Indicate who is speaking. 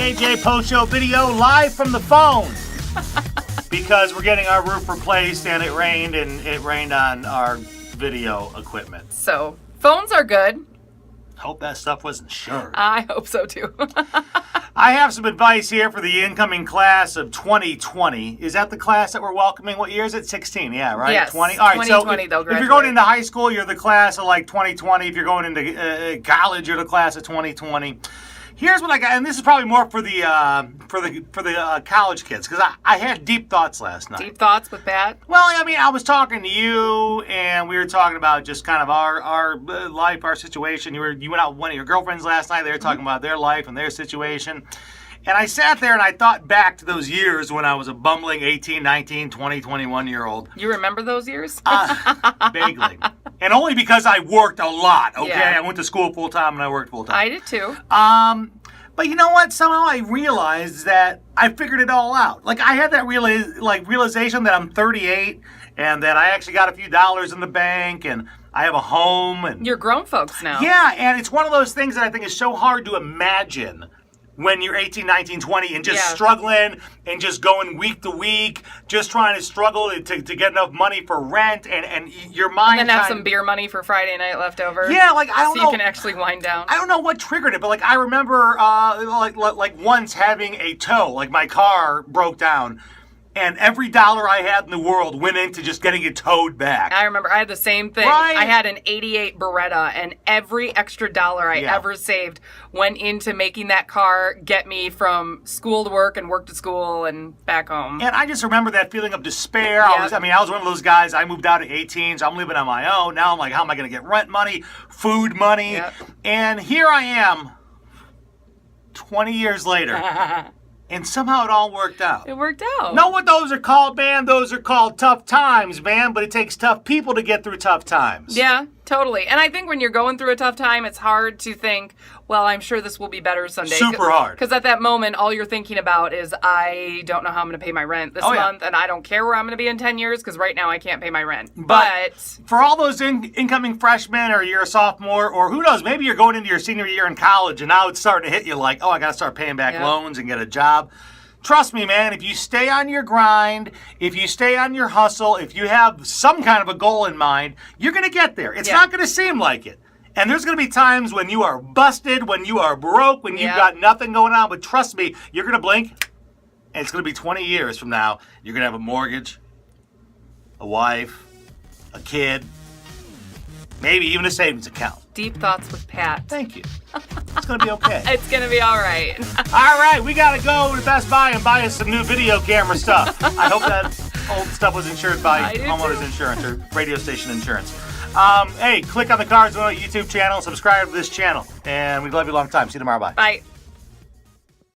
Speaker 1: KJ post-show video live from the phone because we're getting our roof replaced and it rained on our video equipment.
Speaker 2: So, phones are good.
Speaker 1: Hope that stuff was insured.
Speaker 2: I hope so too.
Speaker 1: I have some advice here for the incoming class of 2020. Is that the class that we're welcoming? What year is it? 16, yeah, right?
Speaker 2: Yes,
Speaker 1: 20? All right,
Speaker 2: 2020
Speaker 1: so if you're going into high school, you're the class of like 2020. If you're going into college, you're the class of 2020. Here's what I got, and this is probably more for the college kids, because I had deep thoughts last night.
Speaker 2: Deep thoughts with Pat?
Speaker 1: Well, I mean, I was talking to you, and we were talking about just kind of our life, our situation. You went out with one of your girlfriends last night. They were talking about their life and their situation. And I sat there and I thought back to those years when I was a bumbling 18, 19, 20, 21-year-old.
Speaker 2: You remember those years?
Speaker 1: Vaguely. And only because I worked a lot, okay?
Speaker 2: Yeah.
Speaker 1: I went to school full-time and I worked full-time.
Speaker 2: I did too.
Speaker 1: But you know what? Somehow I realized that I figured it all out. Like, I had that realization that I'm 38 and that I actually got a few dollars in the bank and I have a home. And
Speaker 2: you're grown folks now.
Speaker 1: Yeah, and it's one of those things that I think is so hard to imagine when you're 18, 19, 20 and just struggling and just going week to week, just trying to struggle to get enough money for rent and your mind.
Speaker 2: And then have some beer money for Friday night left over.
Speaker 1: Yeah, like I don't know.
Speaker 2: So you can actually wind down.
Speaker 1: I don't know what triggered it, but like I remember like once having a tow, like my car broke down. And every dollar I had in the world went into just getting it towed back.
Speaker 2: I remember I had the same thing.
Speaker 1: Right?
Speaker 2: I had an 88 Beretta, and every extra dollar I ever saved went into making that car get me from school to work and work to school and back home.
Speaker 1: And I just remember that feeling of despair.
Speaker 2: Yep.
Speaker 1: I was one of those guys. I moved out at 18, so I'm living on my own. Now I'm like, how am I going to get rent money, food money?
Speaker 2: Yep.
Speaker 1: And here I am, 20 years later. And somehow it all worked out.
Speaker 2: It worked out.
Speaker 1: Know what those are called, man? Those are called tough times, man. But it takes tough people to get through tough times.
Speaker 2: Yeah, totally. And I think when you're going through a tough time, it's hard to think, well, I'm sure this will be better someday.
Speaker 1: Super hard.
Speaker 2: Because at that moment, all you're thinking about is, I don't know how I'm going to pay my rent this month, and I don't care where I'm going to be in 10 years, because right now I can't pay my rent. But
Speaker 1: for all those incoming freshmen, or you're a sophomore, or who knows, maybe you're going into your senior year in college, and now it's starting to hit you like, oh, I got to start paying back loans and get a job. Trust me, man, if you stay on your grind, if you stay on your hustle, if you have some kind of a goal in mind, you're going to get there. It's not going to seem like it. And there's going to be times when you are busted, when you are broke, when you've got nothing going on. But trust me, you're going to blink, and it's going to be 20 years from now. You're going to have a mortgage, a wife, a kid, maybe even a savings account.
Speaker 2: Deep thoughts with Pat.
Speaker 1: Thank you. It's going to be okay.
Speaker 2: It's going to be all right.
Speaker 1: All right, we got to go to Best Buy and buy us some new video camera stuff. I hope that old stuff was insured by homeowners insurance or radio station insurance. Hey, click on the Cards on our YouTube channel, subscribe to this channel, and we love you a long time. See you tomorrow. Bye.
Speaker 2: Bye.